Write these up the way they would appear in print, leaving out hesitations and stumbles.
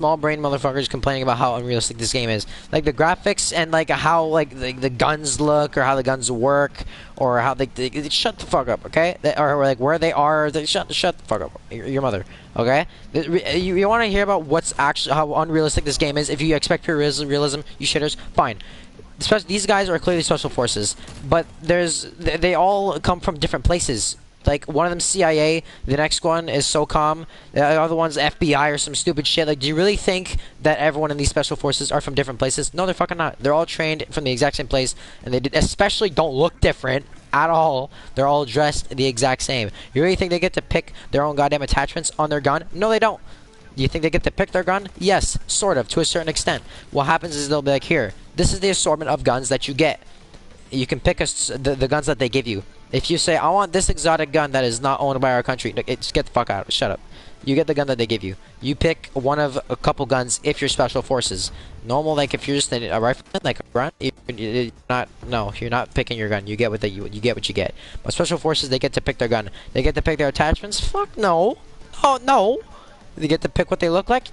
small brain motherfuckers complaining about how unrealistic this game is. Like the graphics and like how like the guns look or how the guns work or how they shut the fuck up, okay? Or like where they are, shut the fuck up, your mother, okay? You want to hear about what's actually how unrealistic this game is? If you expect pure realism, you shitters, fine. These guys are clearly special forces, but they all come from different places. Like, one of them CIA, the next one is SOCOM, the other one's FBI or some stupid shit. Like, do you really think that everyone in these special forces are from different places? No, they're fucking not. They're all trained from the exact same place, and they especially don't look different at all. They're all dressed the exact same. You really think they get to pick their own goddamn attachments on their gun? No, they don't. Do you think they get to pick their gun? Yes, sort of, to a certain extent. What happens is they'll be like, here, this is the assortment of guns that you get. You can pick the guns that they give you. If you say, I want this exotic gun that is not owned by our country, just get the fuck out. Shut up. You get the gun that they give you. You pick one of a couple guns if you're special forces. Normal, like if you're just a rifleman, like a grunt, you're not picking your gun. You get what you get what you get. But special forces, they get to pick their gun. They get to pick their attachments. Fuck no. Oh no. They get to pick what they look like.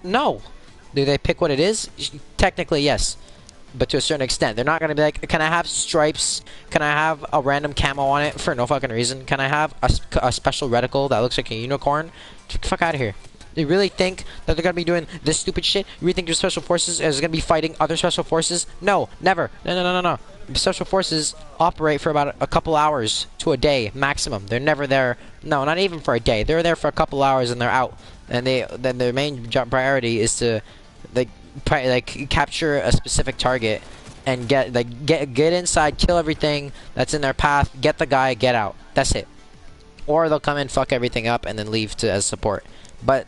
No. Do they pick what it is? Technically, yes. But to a certain extent, they're not gonna be like, can I have stripes? Can I have a random camo on it for no fucking reason? Can I have a special reticle that looks like a unicorn? Get the fuck out of here. You really think that they're gonna be doing this stupid shit? You really think your special forces is gonna be fighting other special forces? No, never. No. Special forces operate for about a couple hours to a day maximum. They're never there. No, not even for a day. They're there for a couple hours and they're out. And then their main priority is to like capture a specific target and get inside, kill everything that's in their path, get the guy, get out. That's it. Or they'll come in, fuck everything up, and then leave as support. But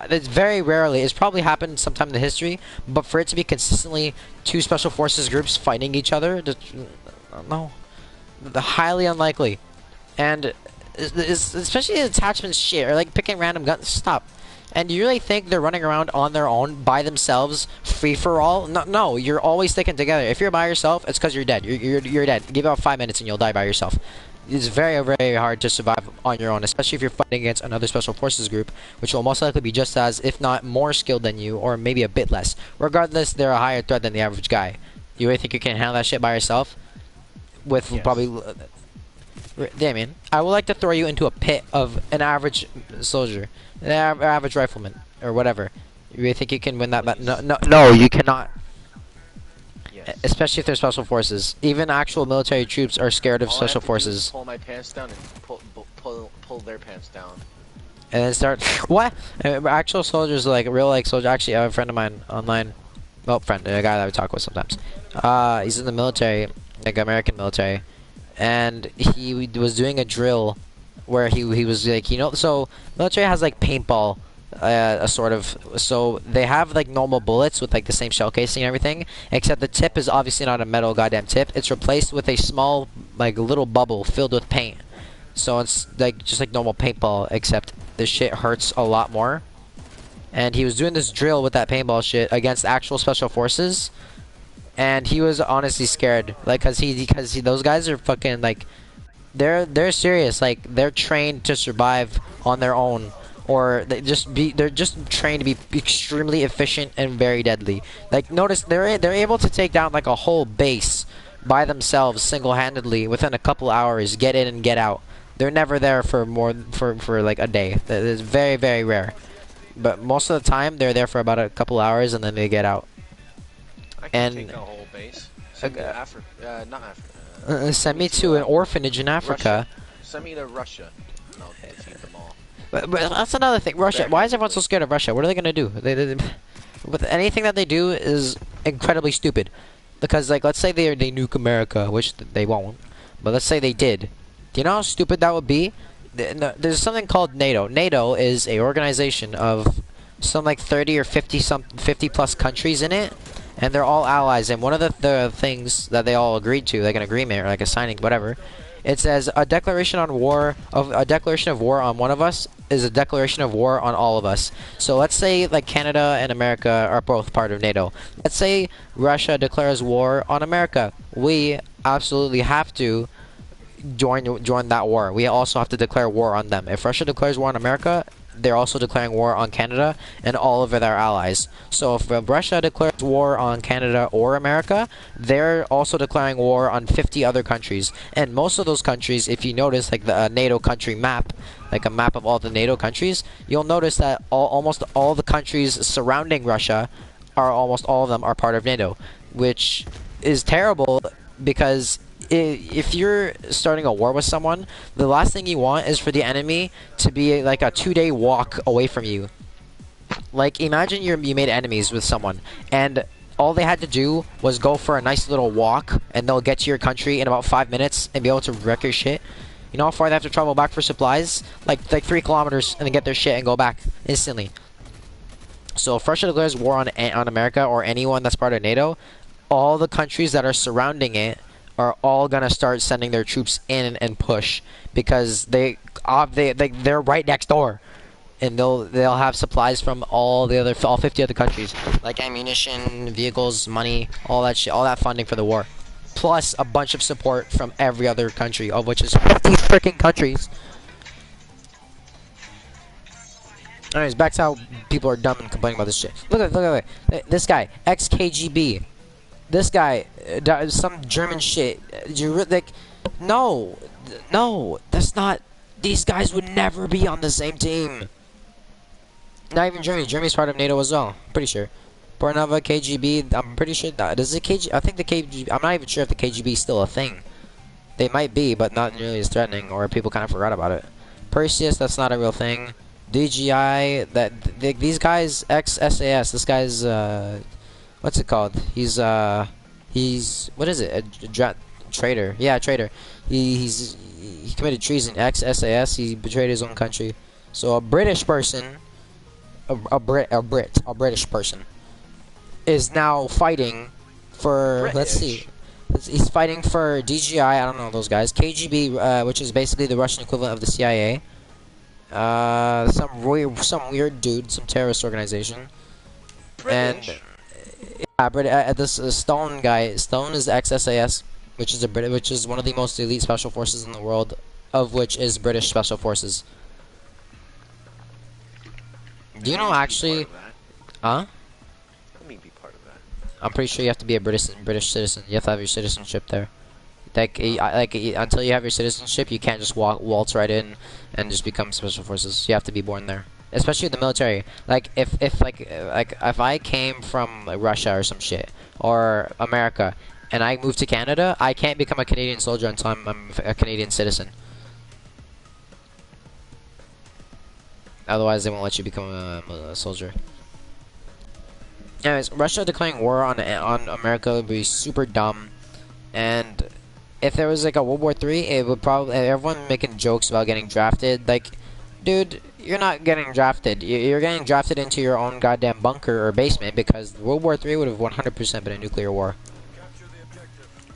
it's very rarely. It's probably happened sometime in the history, but for it to be consistently two special forces groups fighting each other, no, highly unlikely. And especially attachments shit or like picking random guns. Stop. And you really think they're running around on their own, by themselves, free for all? No, you're always sticking together. If you're by yourself, it's because you're dead. You're dead. Give it about 5 minutes and you'll die by yourself. It's very, very hard to survive on your own, especially if you're fighting against another special forces group, which will most likely be just as, if not more skilled than you, or maybe a bit less. Regardless, they're a higher threat than the average guy. You really think you can handle that shit by yourself? With yes. Probably... Damien, I would like to throw you into a pit of an average soldier. An average rifleman, or whatever. You really think you can win that battle? No, you cannot. Yes. Especially if they're special forces. Even actual military troops are scared of special forces. Pull my pants down and pull their pants down. And then start... What? Actual soldiers, like, real, like, soldier... Actually, I have a friend of mine online. Well, friend, a guy that I talk with sometimes. He's in the military, like, American military. And he was doing a drill where he was like, you know, so military has like paintball, a sort of, so they have like normal bullets with like the same shell casing and everything, except the tip is obviously not a metal goddamn tip. It's replaced with a small like little bubble filled with paint. So it's like just like normal paintball, except this shit hurts a lot more. And he was doing this drill with that paintball shit against actual special forces. And he was honestly scared, like, cause those guys are fucking like, they're serious, like they're trained to survive on their own, or they're just trained to be extremely efficient and very deadly. Like, notice they're able to take down like a whole base by themselves single-handedly within a couple hours, get in and get out. They're never there for like a day. That is very, very rare. But most of the time they're there for about a couple hours and then they get out. I can take a whole base. Send me to Africa, not Africa. Send me to an orphanage in Africa. Russia. Send me to Russia. No, defeat them all. But that's another thing. Russia. Why is everyone so scared of Russia? What are they gonna do? With anything that they do is incredibly stupid. Because like, let's say they nuke America, which they won't. But let's say they did. Do you know how stupid that would be? There's something called NATO. NATO is a organization of some like 30 or 50 plus countries in it. And they're all allies, and one of the things that they all agreed to, like an agreement or like a signing, whatever, it says a declaration of war on one of us is a declaration of war on all of us. So let's say like Canada and America are both part of NATO. Let's say Russia declares war on America. We absolutely have to join that war. We also have to declare war on them. If Russia declares war on America, they're also declaring war on Canada and all of their allies. So if Russia declares war on Canada or America, they're also declaring war on 50 other countries. And most of those countries, if you notice, like the NATO country map, like a map of all the NATO countries, you'll notice that almost all the countries surrounding Russia almost all of them are part of NATO, which is terrible because if you're starting a war with someone, the last thing you want is for the enemy to be like a 2-day walk away from you. Like, imagine you made enemies with someone, and all they had to do was go for a nice little walk, and they'll get to your country in about 5 minutes and be able to wreck your shit. You know how far they have to travel back for supplies? Like 3 kilometers, and then get their shit and go back instantly. So if Russia declares war on America or anyone that's part of NATO, all the countries that are surrounding it are all gonna start sending their troops in and push, because they're right next door, and they'll have supplies from all 50 other countries, like ammunition, vehicles, money, all that shit, all that funding for the war, plus a bunch of support from every other country, of which is 50 freaking countries. Anyways, back to how people are dumb and complaining about this shit. Look at this guy, ex-KGB. This guy, some German shit. No, that's not. These guys would never be on the same team. Not even Germany. Germany's part of NATO as well. Pretty sure. Bornova, KGB. I'm pretty sure that does the KGB. I think the KGB. I'm not even sure if the KGB is still a thing. They might be, but not nearly as threatening, or people kind of forgot about it. Perseus, that's not a real thing. DGI, these guys, ex-SAS. This guy's what's it called? He's what is it? A traitor. Yeah, traitor. He committed treason. Ex-SAS. He betrayed his own country. So a British person, a British person, is now fighting for. British. Let's see. He's fighting for DGI. I don't know those guys. KGB, which is basically the Russian equivalent of the CIA. Some weird dude, some terrorist organization. British. And this Stone guy. Stone is ex-SAS, which is one of the most elite special forces in the world, of which is British Special Forces. Do you know actually? Huh? Let me be part of that. I'm pretty sure you have to be a British citizen. You have to have your citizenship there. Until you have your citizenship, you can't just waltz right in and just become special forces. You have to be born there, especially the military. Like if I came from like Russia or some shit, or America, and I moved to Canada, I can't become a Canadian soldier until I'm a Canadian citizen. Otherwise, they won't let you become a soldier. Anyways, Russia declaring war on America would be super dumb, and if there was like a World War III, it would probably everyone making jokes about getting drafted. Like, dude, you're not getting drafted. You're getting drafted into your own goddamn bunker or basement, because World War III would have 100% been a nuclear war.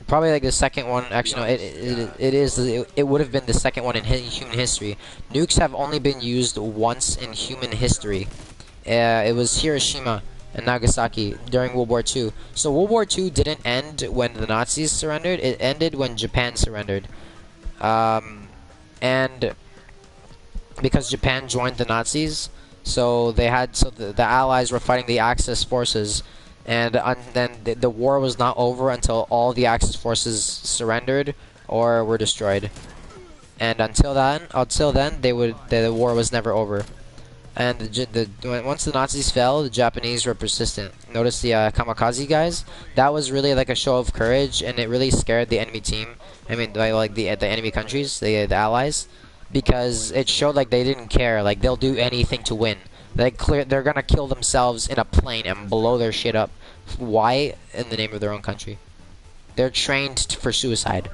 Probably like the second one. Actually, no, it would have been the second one in human history. Nukes have only been used once in human history. It was Hiroshima and Nagasaki during World War II. So World War II didn't end when the Nazis surrendered. It ended when Japan surrendered. And because Japan joined the Nazis, so the Allies were fighting the Axis forces, and then the war was not over until all the Axis forces surrendered or were destroyed. And until then, the war was never over. And once the Nazis fell, the Japanese were persistent. Notice the kamikaze guys? That was really like a show of courage, and it really scared the enemy team. I mean, like the enemy countries, the Allies, because it showed like they didn't care. Like, they'll do anything to win. They're gonna kill themselves in a plane and blow their shit up. Why? In the name of their own country. They're trained for suicide,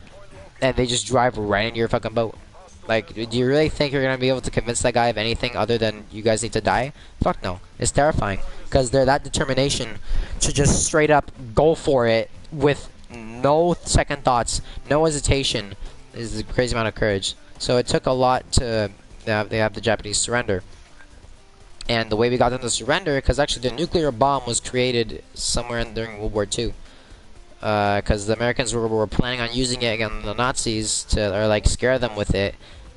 and they just drive right into your fucking boat. Like, do you really think you're gonna be able to convince that guy of anything other than you guys need to die? Fuck no. It's terrifying, because they're that determination to just straight up go for it with no second thoughts, no hesitation. Is a crazy amount of courage. So it took a lot to have the Japanese surrender. And the way we got them to surrender, because actually the nuclear bomb was created somewhere during World War II. Because the Americans were planning on using it against the Nazis to like scare them with it,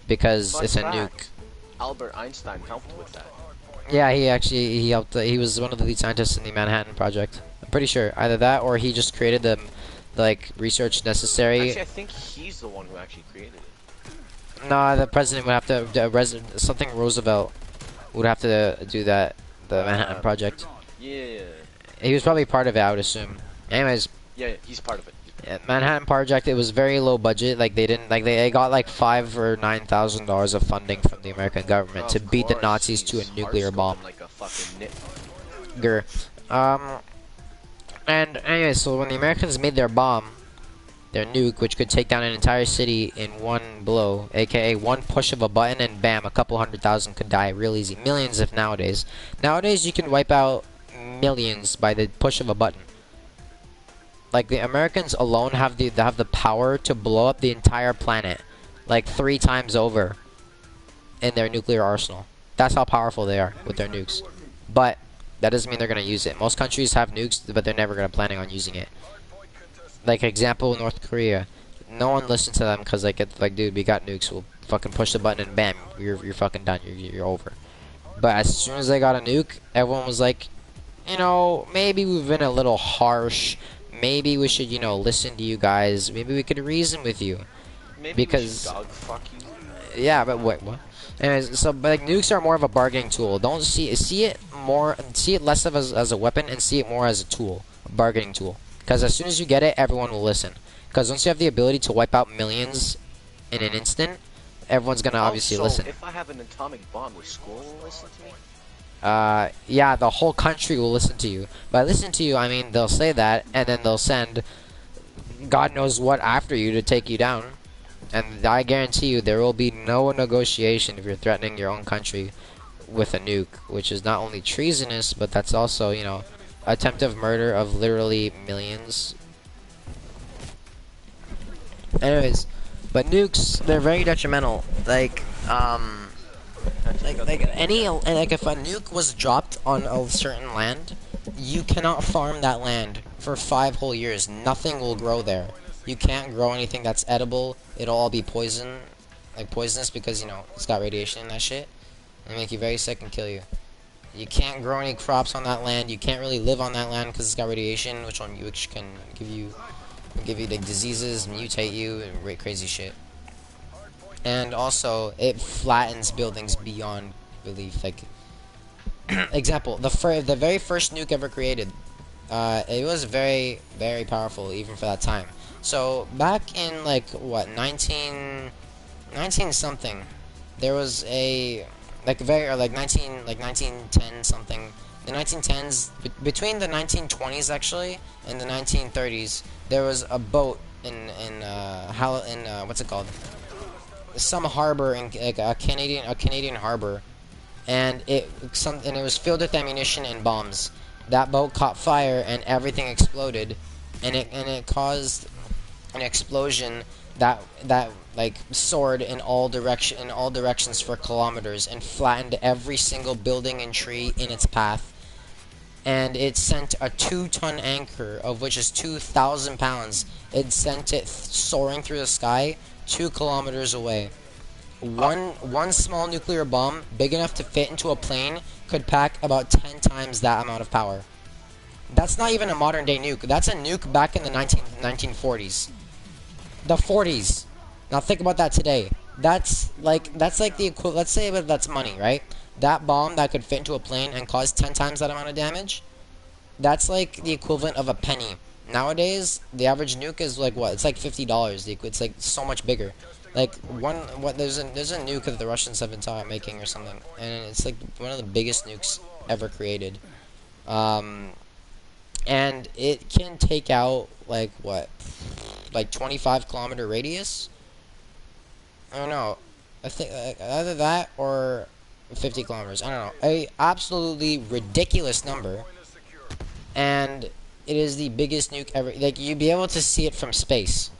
because it's a nuke. Albert Einstein helped with that. Yeah, he helped. He was one of the lead scientists in the Manhattan Project. I'm pretty sure either that or he just created the like research necessary. Actually, I think he's the one who actually created it. No, the president would have to. Something Roosevelt would have to do that. The Manhattan Project. Yeah. He was probably part of it, I would assume. Anyways. Yeah, he's part of it. Yeah, Manhattan Project. It was very low budget. Like they didn't like they got like $5,000 or $9,000 of funding from the American government to beat the Nazis to a nuclear bomb. Like a fucking Grr. And anyway, so when the Americans made their bomb, their nuke, which could take down an entire city in one blow, aka one push of a button, and bam, a couple 100,000 could die real easy. Millions if nowadays. Nowadays, you can wipe out millions by the push of a button. Like the Americans alone have the power to blow up the entire planet, like 3 times over, in their nuclear arsenal. That's how powerful they are with their nukes. But that doesn't mean they're gonna use it. Most countries have nukes, but they're never gonna planning on using it. Like example, North Korea. No one listened to them because like dude, we got nukes. We'll fucking push the button and bam, you're fucking done. You're over. But as soon as they got a nuke, everyone was like, you know, maybe we've been a little harsh. Maybe we should, you know, listen to you guys. Maybe we could reason with you. Maybe because we should dog fuck you. Yeah, but wait, what? Anyways, so but like nukes are more of a bargaining tool. Don't see it less of as a weapon and see it more as a tool, a bargaining tool. Because as soon as you get it, everyone will listen. Because once you have the ability to wipe out millions in an instant, everyone's gonna obviously listen. If I have an atomic bomb, will school listen to me? Yeah, the whole country will listen to you. By listen to you, I mean they'll say that, and then they'll send God knows what after you to take you down. And I guarantee you there will be no negotiation if you're threatening your own country with a nuke, which is not only treasonous, but that's also, you know, attempted murder of literally millions. Anyways, but nukes, they're very detrimental. Like if a nuke was dropped on a certain land, you cannot farm that land for 5 whole years. Nothing will grow there. You can't grow anything that's edible. It'll all be poisonous because, you know, it's got radiation in that shit. It'll make you very sick and kill you. You can't grow any crops on that land. You can't really live on that land because it's got radiation, which can give you like diseases, mutate you, and crazy shit. And also, it flattens buildings beyond belief. Like, example, the very first nuke ever created, it was very, very powerful even for that time. So back in like what 19 something, there was a like 1910 something. The 1910s, between the 1920s actually and the 1930s, there was a boat in what's it called? Some harbor in like a Canadian harbor, and it was filled with ammunition and bombs. That boat caught fire and everything exploded, and it caused an explosion that like soared in all directions for kilometers and flattened every single building and tree in its path. And it sent a 2-ton anchor, of which is 2,000 pounds. It sent it soaring through the sky 2 kilometers away. One small nuclear bomb, big enough to fit into a plane, could pack about 10 times that amount of power. That's not even a modern day nuke. That's a nuke back in the 1940s. The 40s. Now think about that today. That's like the equivalent. Let's say that's money, right? That bomb that could fit into a plane and cause 10 times that amount of damage, that's like the equivalent of a penny. Nowadays, the average nuke is like what? It's like $50. It's like so much bigger. Like there's a nuke that the Russians have been making or something, and it's like one of the biggest nukes ever created. And it can take out like what? Like 25-kilometer radius? I don't know. I think either that or 50 kilometers. I don't know. A absolutely ridiculous number. And it is the biggest nuke ever. Like, you'd be able to see it from space.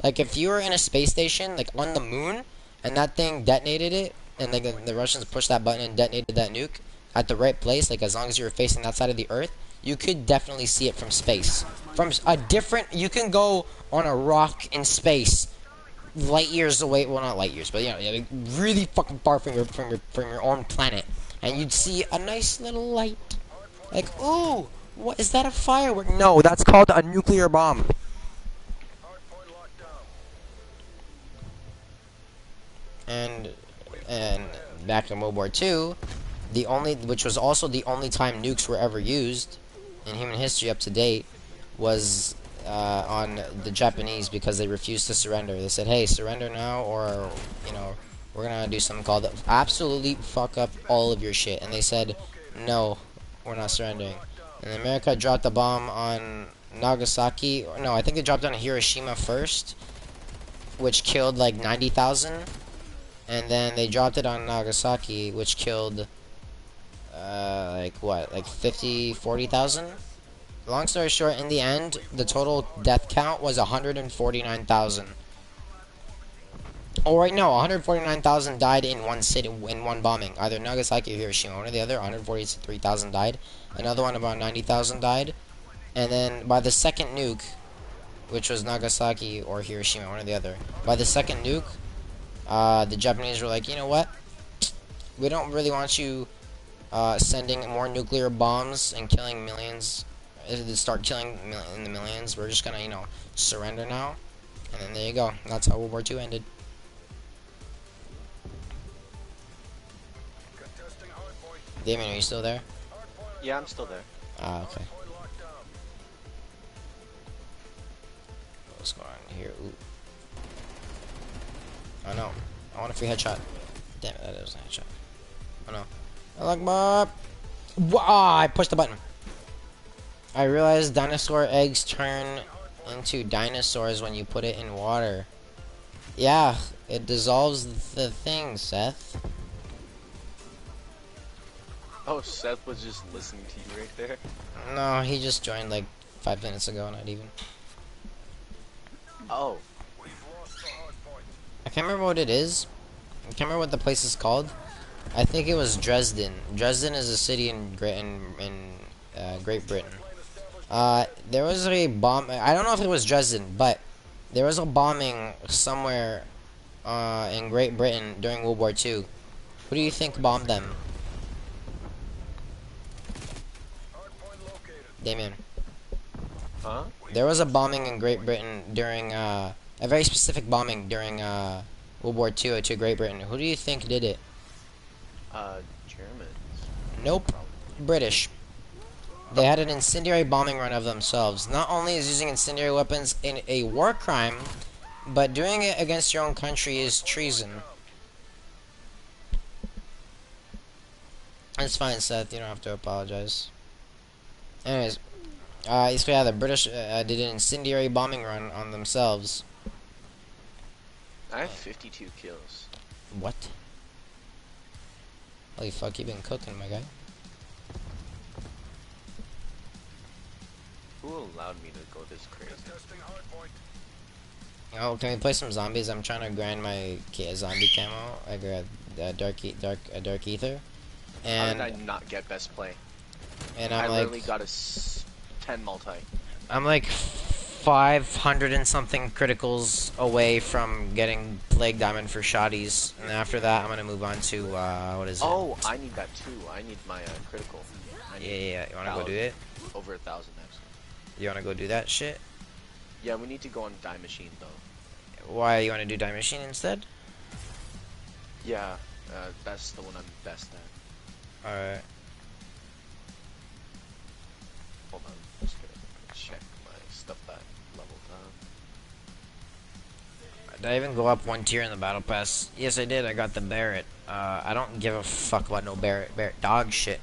Like, if you were in a space station, like on the moon, and that thing detonated it, and like the Russians pushed that button and detonated that nuke at the right place, like as long as you were facing that side of the Earth, you could definitely see it from space. From a different, you can go on a rock in space light years away. Well, not light years, but you know, like really fucking far from your own planet, and you'd see a nice little light. Like, ooh, what is that? A firework? No, that's called a nuclear bomb. And and back in World War II, which was also the only time nukes were ever used in human history up to date, was on the Japanese because they refused to surrender. They said, "Hey, surrender now, or you know, we're gonna do something called absolutely fuck up all of your shit." And they said, "No, we're not surrendering." And America dropped a bomb on Nagasaki. Or, no, I think they dropped on Hiroshima first, which killed like 90,000. And then they dropped it on Nagasaki, which killed, like what, like 50, 40,000? Long story short, in the end, the total death count was 149,000. Oh, right, no, 149,000 died in one city, in one bombing. Either Nagasaki or Hiroshima, one or the other. 143,000 died. Another one, about 90,000 died. And then by the second nuke, which was Nagasaki or Hiroshima, one or the other. By the second nuke, the Japanese were like, you know what? We don't really want you sending more nuclear bombs and killing millions. Start killing in the millions. We're just gonna, you know, surrender now. And then there you go. That's how World War II ended. Damien, are you still there? Yeah, I'm still there. Ah, okay. What's going on here? Ooh. Oh no. I want a free headshot. Damn it, that is a headshot. Oh no. Alakbar! Ah, I pushed the button. I realized dinosaur eggs turn into dinosaurs when you put it in water. Yeah, it dissolves the thing, Seth. Oh, Seth was just listening to you right there. No, he just joined like 5 minutes ago, not even. Oh. I can't remember what it is. I can't remember what the place is called. I think it was Dresden. Dresden is a city in Great Britain. There was a bomb. I don't know if it was Dresden, but there was a bombing somewhere in Great Britain during World War II. Who do you think bombed them? Damien. Huh? There was a bombing in Great Britain during a very specific bombing during World War II to Great Britain. Who do you think did it? Germans. Nope. British. They had an incendiary bombing run of themselves. Not only is using incendiary weapons in a war crime, but doing it against your own country is treason. It's fine, Seth. You don't have to apologize. Anyways, so yeah, the British did an incendiary bombing run on themselves. I have 52 kills. What? Holy fuck, you been cooking, my guy. Who allowed me to go this crazy? Oh, can we play some zombies? I'm trying to grind my zombie camo. I got dark ether. And how did I not get best play? And I I'm literally like, got a 10 multi. I'm like 500 and something criticals away from getting Plague Diamond for shotties. And after that, I'm gonna move on to what is it? Oh, I need that too. I need my critical. Yeah. You wanna go do it? Over 1,000 actually. You wanna go do that shit? Yeah, we need to go on Die Machine though. Why, you wanna do Die Machine instead? Yeah, that's the one I'm best at. Alright. Hold on, just gonna check my stuff that leveled up. Did I even go up one tier in the battle pass? Yes, I did. I got the Barrett. I don't give a fuck about no Barrett dog shit.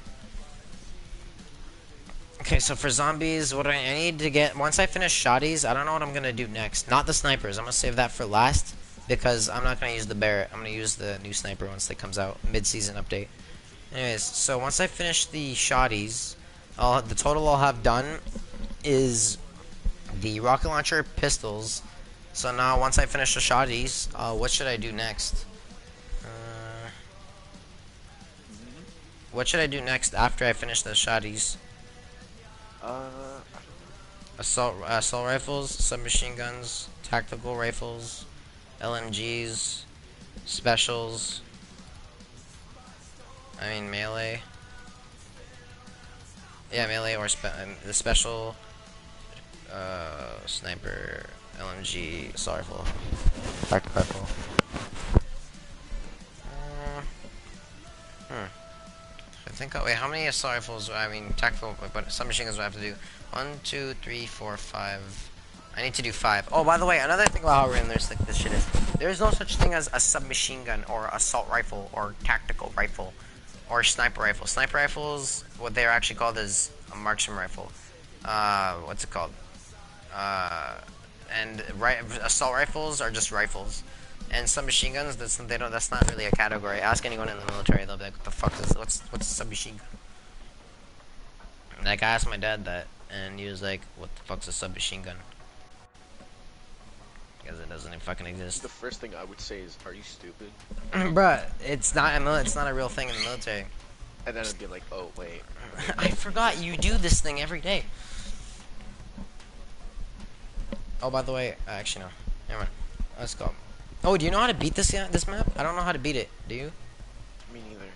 Okay, so for zombies, what I need to get, once I finish shotties, I don't know what I'm gonna do next. Not the snipers. I'm gonna save that for last because I'm not gonna use the Barrett. I'm gonna use the new sniper once that comes out, mid-season update. Anyways, so once I finish the shotties, the total I'll have done is the rocket launcher, pistols. So now once I finish the shotties, what should I do next? What should I do next after I finish the shotties? I Assault rifles, submachine guns, tactical rifles, LMGs, specials. I mean melee. Yeah, melee or the special. Sniper, LMG, assault rifle, tactical rifle. I think. Wait, how many assault rifles? I mean, tactical, but submachine guns do I have to do? 1, 2, 3, 4, 5. I need to do 5. Oh, by the way, another thing about how random this shit is. There is no such thing as a submachine gun or assault rifle or tactical rifle or sniper rifle. Sniper rifles, what they're actually called is a marksman rifle. What's it called? And assault rifles are just rifles, and submachine guns. That's not really a category. Ask anyone in the military, they'll be like, "What the fuck is what's a submachine gun?" Like I asked my dad that, and he was like, "What the fuck's a submachine gun?" Because it doesn't fucking exist. The first thing I would say is, "Are you stupid?" Bruh, it's not a real thing in the military. And then I'd be like, "Oh wait." I forgot you do this thing every day. Oh, by the way, actually no. Never mind. Let's go. Oh, do you know how to beat this map? I don't know how to beat it. Do you? Me neither.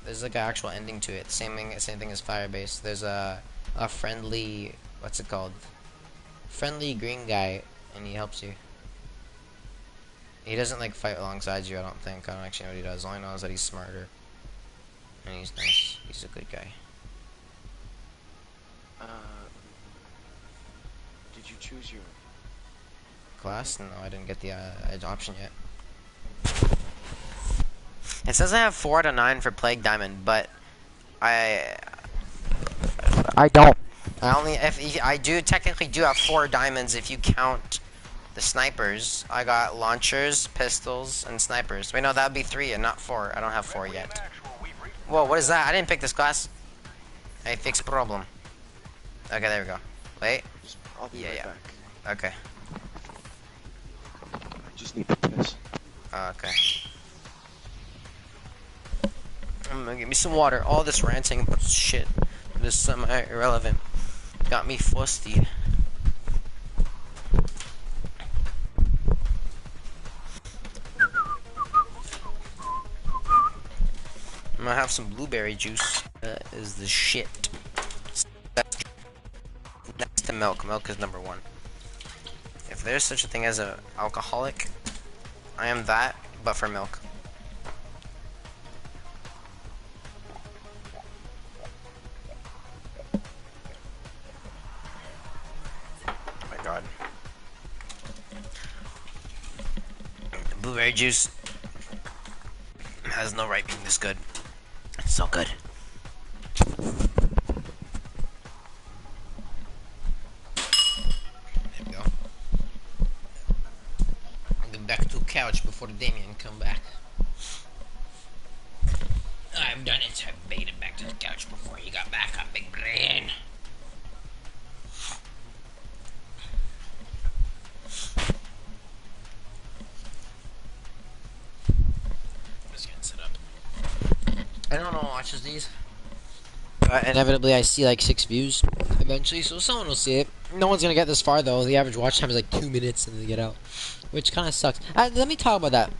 There's like an actual ending to it. Same thing as Firebase. There's a friendly, what's it called? Friendly green guy, and he helps you. He doesn't like fight alongside you. I don't think. I don't actually know what he does. All I know is that he's smarter, and he's nice. He's a good guy. Did you choose your class? No, I didn't get the option yet. It says I have 4 out of 9 for Plague Diamond, but I don't. I technically do have 4 diamonds if you count the snipers. I got launchers, pistols, and snipers. Wait, no, that would be 3 and not 4. I don't have 4 yet. Whoa, what is that? I didn't pick this class. I fixed problem. Okay, there we go. Wait. I'll be right back. Okay. I just need to piss. Okay. I'm gonna get me some water. All this ranting about shit is semi-irrelevant. Got me flusty. I'm gonna have some blueberry juice. That is the shit. Next to milk. Milk is number 1. If there's such a thing as an alcoholic, I am that, but for milk. Oh my god. Blueberry juice has no right being this good. It's so good. There we go. I'll get back to couch before Damien come back. I've done it. I've made it back to the couch before he got back on big brain. Just getting set up. I don't know who watches these. Inevitably, I see like 6 views eventually, so someone will see it. No one's gonna get this far though. The average watch time is like 2 minutes and they get out, which kind of sucks. Let me talk about that.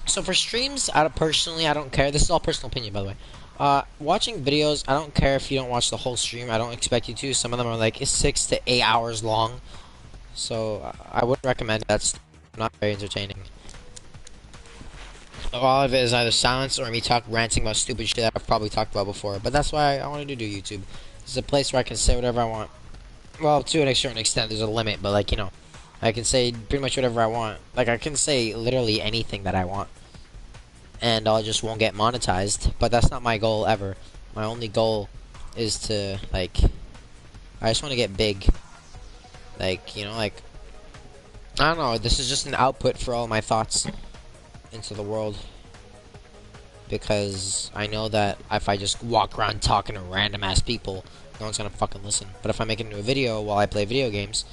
So for streams, personally, I don't care. This is all personal opinion, by the way. Watching videos, I don't care if you don't watch the whole stream. I don't expect you to. Some of them are like 6 to 8 hours long, so I wouldn't recommend it. That's not very entertaining. All of it is either silence or me ranting about stupid shit that I've probably talked about before. But that's why I wanted to do YouTube. It's a place where I can say whatever I want. Well, to a certain extent, there's a limit, but like, you know, I can say pretty much whatever I want. Like, I can say literally anything that I want. And I just won't get monetized. But that's not my goal ever. My only goal is to, like, I just want to get big. Like, you know, like, I don't know. This is just an output for all my thoughts into the world, because I know that if I just walk around talking to random ass people, no one's gonna fucking listen. But if I make it into a video while I play video games,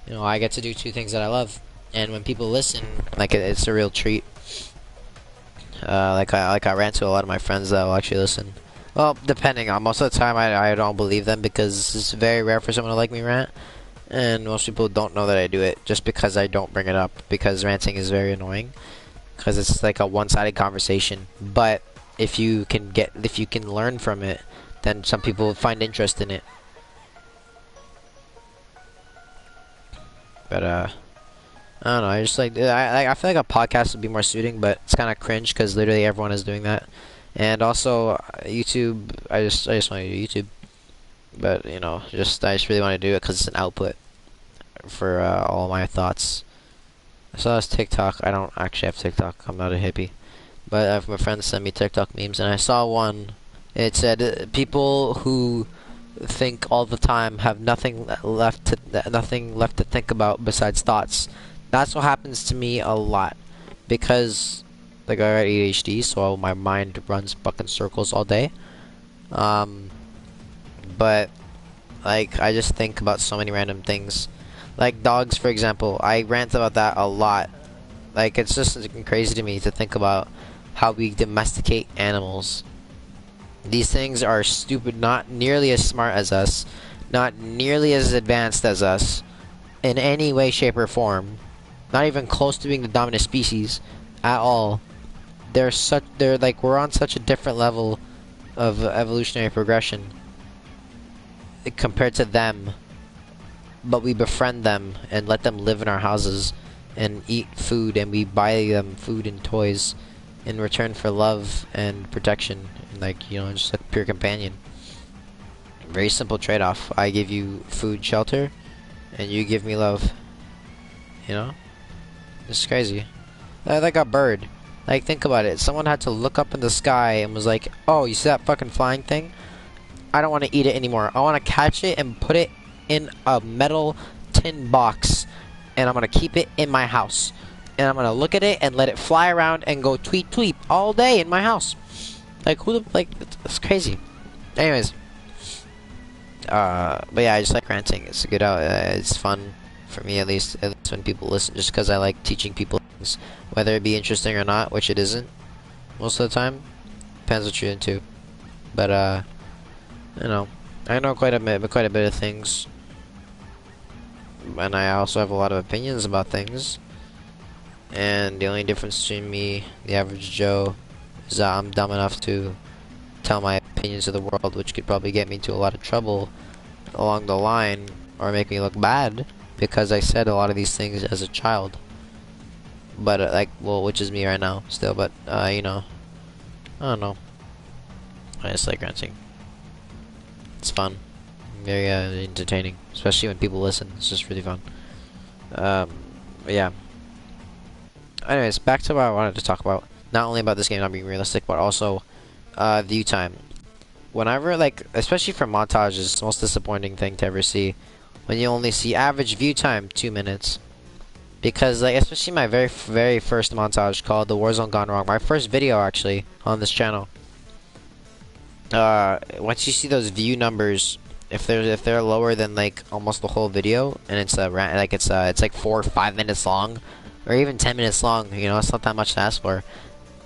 you know, I get to do 2 things that I love, and when people listen, like, it's a real treat. Like I rant to a lot of my friends that will actually listen. Well, depending on most of the time, I don't believe them because it's very rare for someone to like me rant. And most people don't know that I do it just because I don't bring it up, because ranting is very annoying, because it's like a one-sided conversation. But if you can learn from it, then some people find interest in it. But I don't know. I just like I feel like a podcast would be more suiting, but it's kind of cringe because literally everyone is doing that. And also YouTube. I just want to do YouTube, but you know, I just really want to do it because it's an output for all my thoughts. I saw this TikTok. I don't actually have TikTok. I'm not a hippie, but my friends sent me TikTok memes, and I saw one. It said people who think all the time have nothing left to think about besides thoughts. That's what happens to me a lot, because like I got ADHD, so my mind runs fucking circles all day. But like I just think about so many random things, like dogs, for example. I rant about that a lot. Like it's just crazy to me to think about how we domesticate animals. These things are stupid, not nearly as smart as us, not nearly as advanced as us, in any way, shape, or form. Not even close to being the dominant species at all. They're like, we're on such a different level of evolutionary progression compared to them. But we befriend them and let them live in our houses and eat food, and we buy them food and toys in return for love and protection, and like, you know, just like pure companion. Very simple trade-off. I give you food, shelter, and you give me love. You know, it's crazy. Like a bird. Like, think about it. Someone had to look up in the sky and was like, "Oh, you see that fucking flying thing? I don't want to eat it anymore. I want to catch it and put it in a metal tin box, and I'm gonna keep it in my house. And I'm gonna look at it and let it fly around and go tweet tweet all day in my house." Like, who the, like, it's crazy. Anyways, but yeah, I just like ranting. It's a good out. It's fun for me, at least when people listen, just because I like teaching people things, whether it be interesting or not, which it isn't most of the time. Depends what you're into. But you know, I know quite a bit of things, and I also have a lot of opinions about things. And the only difference between me, the average Joe, is that I'm dumb enough to tell my opinions to the world, which could probably get me into a lot of trouble along the line, or make me look bad, because I said a lot of these things as a child. But like, well, which is me right now still. But you know, I don't know. I just like ranting. It's fun, very entertaining, especially when people listen. It's just really fun. Yeah. Anyways, back to what I wanted to talk about. Not only about this game not being realistic, but also view time. Whenever, like, especially for montages, it's the most disappointing thing to ever see, when you only see average view time 2 minutes. Because, like, especially my very first montage called The Warzone Gone Wrong, my first video actually on this channel. Once you see those view numbers, if they're lower than like almost the whole video, and it's like 4 or 5 minutes long, or even 10 minutes long, you know, it's not that much to ask for.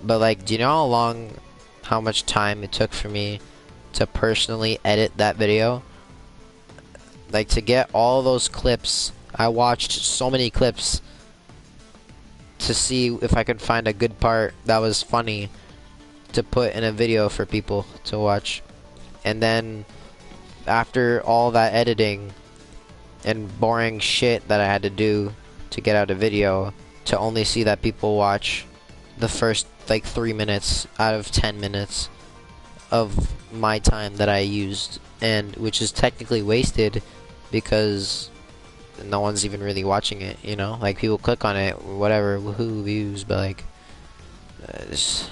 But like, do you know how much time it took for me to personally edit that video? Like, to get all those clips, I watched so many clips to see if I could find a good part that was funny to put in a video for people to watch. And then after all that editing and boring shit that I had to do to get out a video, to only see that people watch the first like 3 minutes out of 10 minutes of my time that I used, and which is technically wasted because no one's even really watching it, you know? Like, people click on it, whatever, woohoo, views, but like, it's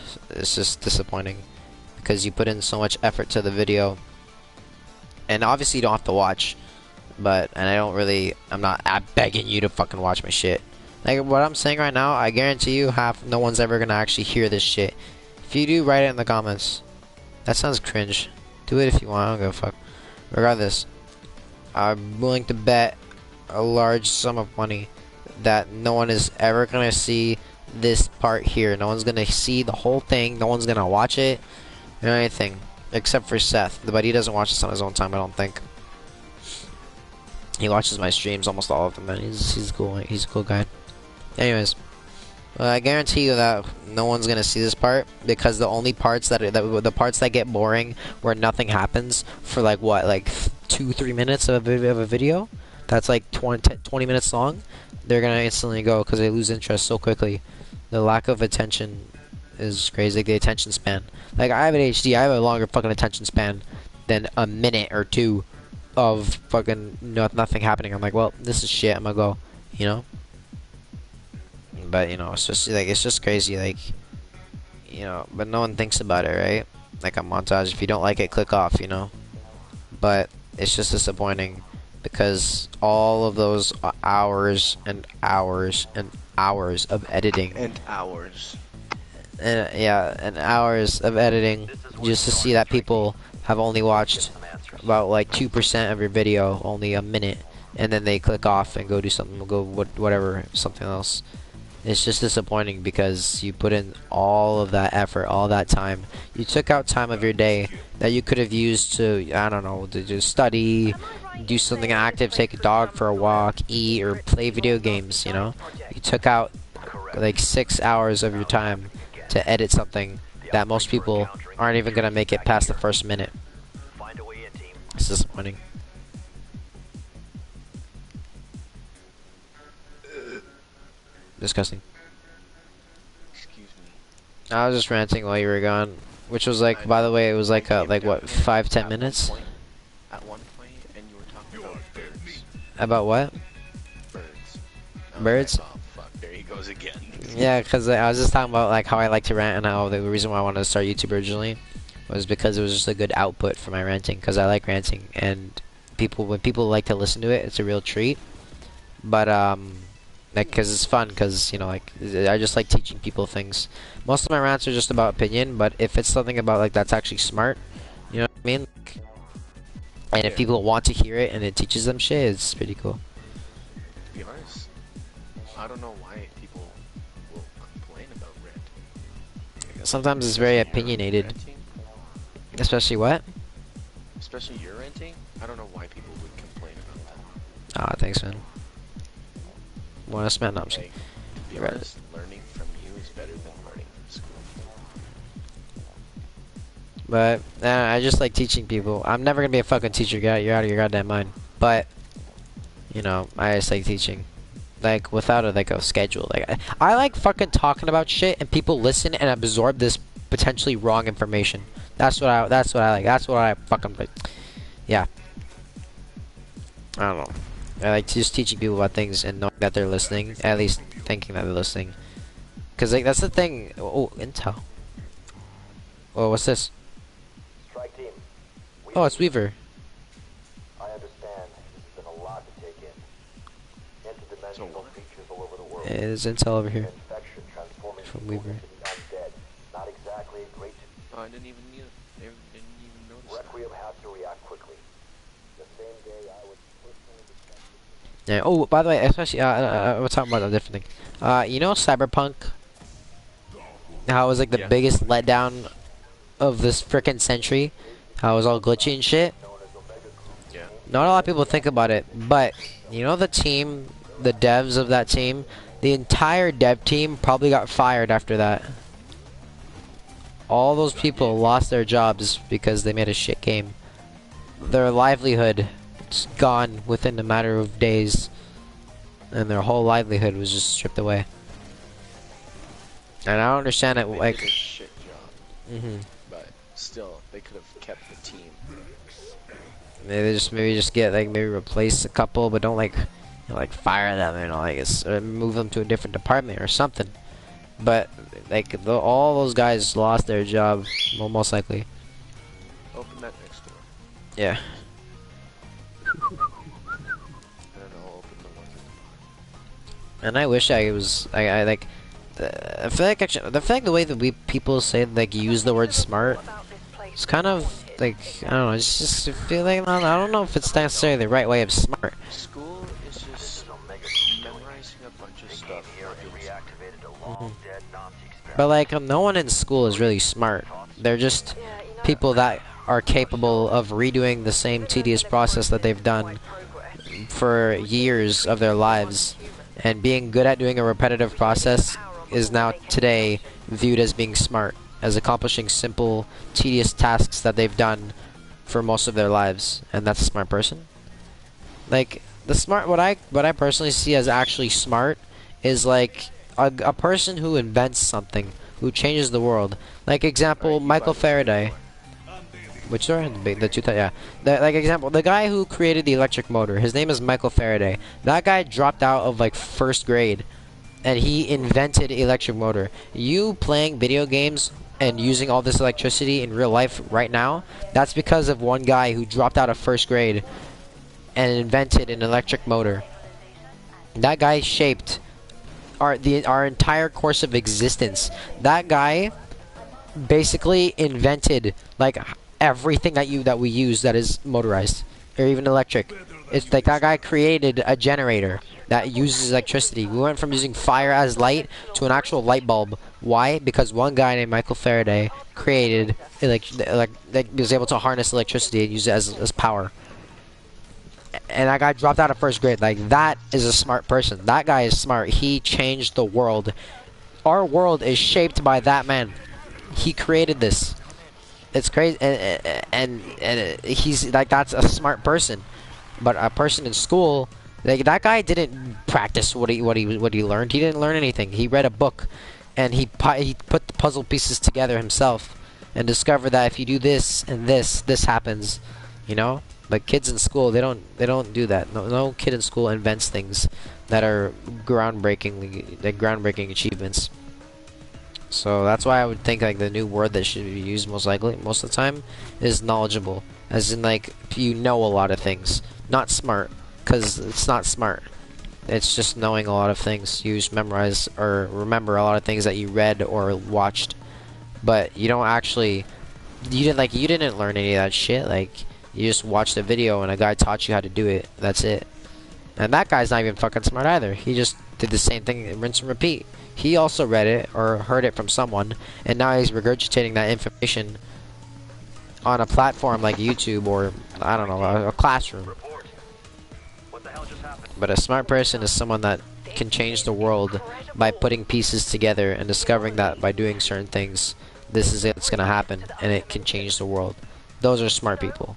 just disappointing because you put in so much effort to the video, and obviously you don't have to watch, but, and I'm not begging you to fucking watch my shit. Like, what I'm saying right now, I guarantee you no one's ever gonna actually hear this shit. If you do, write it in the comments. That sounds cringe. Do it if you want, I don't give a fuck. Regardless, I'm willing to bet a large sum of money that no one is ever gonna see this part here. No one's gonna see the whole thing. No one's gonna watch it or anything, except for Seth. But he doesn't watch this on his own time, I don't think. He watches my streams, almost all of them, and he's cool. He's a cool guy. Anyways, I guarantee you that no one's gonna see this part because the only parts the parts that get boring where nothing happens for like what, like 2-3 minutes of a video that's like 20 minutes long, they're gonna instantly go because they lose interest so quickly. The lack of attention is crazy. Like the attention span. Like I have ADHD. I have a longer fucking attention span than a minute or two of fucking nothing happening. I'm like, well, this is shit. I'm gonna go, you know. But you know, it's just crazy, like, you know. But no one thinks about it, right? Like a montage. If you don't like it, click off, you know. But it's just disappointing because all of those hours and hours and hours of editing and hours. And hours of editing just to see that people have only watched about like 2% of your video, only a minute, and then they click off and go do something, whatever, something else. It's just disappointing because you put in all of that effort, all that time. You took out time of your day that you could have used to, I don't know, to just study, do something active, take a dog for a walk, eat, or play video games, you know? You took out like 6 hours of your time to edit something that most people aren't even gonna make it past the first minute. It's disappointing. Disgusting. Excuse me. I was just ranting while you were gone, which was like, by the way, it was like what, 5-10 minutes? At one point, and you were talking about birds. About what? Birds. Birds? Oh fuck! There he goes again. Yeah, because I was just talking about like how I like to rant and how the reason why I wanted to start YouTube originally was because it was just a good output for my ranting. Because I like ranting, and when people like to listen to it, it's a real treat. But like, cause it's fun, cause you know, like I just like teaching people things. Most of my rants are just about opinion, but if it's something about like that's actually smart, you know what I mean? And if people want to hear it and it teaches them shit, it's pretty cool. To be honest, I don't know why people will complain about ranting. Sometimes it's very opinionated. Especially what? Especially your ranting. I don't know why people would complain about that. Ah, thanks, man. Want to spend? No, I'm Like, to be honest, learning from you is better than learning from school. But I just like teaching people. I'm never gonna be a fucking teacher, guy. You're out of your goddamn mind. But you know, I just like teaching, like without a schedule. Like I like fucking talking about shit, and people listen and absorb this potentially wrong information. That's what I like. That's what I fucking like. Yeah. I don't know. I like just teaching people about things and knowing that they're listening, at least thinking that they're listening. Cause like that's the thing. Oh, intel. Oh, what's this? Strike team. Oh, it's Weaver. I understand this has been a lot to take in. Interdimensional creatures all over the world. There's intel over here Infection transforming from people Weaver. into the undead. Not exactly a great. Oh, I didn't even notice that. Requiem had to react quickly. The same day I was personally detected. Yeah. Oh, by the way, especially we're talking about a different thing. You know, Cyberpunk. How it was like the biggest letdown of this frickin' century. How it was all glitchy and shit. Yeah. Not a lot of people think about it, but you know the team, the devs of that team, the entire dev team probably got fired after that. All those people lost their jobs because they made a shit game. Their livelihood is gone within a matter of days, and their whole livelihood was just stripped away. And I don't understand it. They Like, did a shit job. But still, they could have kept the team. maybe just get like maybe replace a couple, but don't like fire them, you know, like or move them to a different department or something. But like all those guys lost their job, well, most likely. Open that next door. Yeah. And then I'll open the ones at the bottom. And I wish I was I like. I feel like the way that people say like use the word smart, it's kind of like I don't know. It's just feel like I don't know if it's necessarily the right way of smart. School is just memorizing a bunch of stuff. But like no one in school is really smart. They're just people that are capable of redoing the same tedious process that they've done for years of their lives, and being good at doing a repetitive process is now today viewed as being smart, as accomplishing simple, tedious tasks that they've done for most of their lives, and that's a smart person. Like the smart, what I personally see as actually smart is like a person who invents something, who changes the world. Like example, Michael Faraday. Which store? The two, yeah. Like example, the guy who created the electric motor. His name is Michael Faraday. That guy dropped out of like first grade, and he invented electric motor. You playing video games and using all this electricity in real life right now, that's because of one guy who dropped out of first grade and invented an electric motor. That guy shaped our entire course of existence. That guy basically invented like everything that we use that is motorized or even electric. It's like that guy created a generator that uses electricity. We went from using fire as light to an actual light bulb. Why? Because one guy named Michael Faraday created was able to harness electricity and use it as power. And that guy dropped out of first grade. Like, that is a smart person. That guy is smart. He changed the world. Our world is shaped by that man. He created this. It's crazy, and he's like, that's a smart person. But a person in school, like, that guy didn't practice what he learned. He didn't learn anything. He read a book, and he put the puzzle pieces together himself, and discovered that if you do this and this happens. You know, like kids in school, they don't do that. No kid in school invents things that are groundbreaking achievements. So that's why I would think like the new word that should be used most of the time is knowledgeable, as in like you know a lot of things, not smart, because it's not smart. It's just knowing a lot of things. You just memorize or remember a lot of things that you read or watched, but you don't actually. You didn't learn any of that shit. Like, you just watched a video and a guy taught you how to do it. That's it. And that guy's not even fucking smart either. He just did the same thing, rinse and repeat. He also read it or heard it from someone, and now he's regurgitating that information on a platform like YouTube or, I don't know, a classroom. But a smart person is someone that can change the world by putting pieces together and discovering that by doing certain things, this is it's gonna happen, and it can change the world. Those are smart people.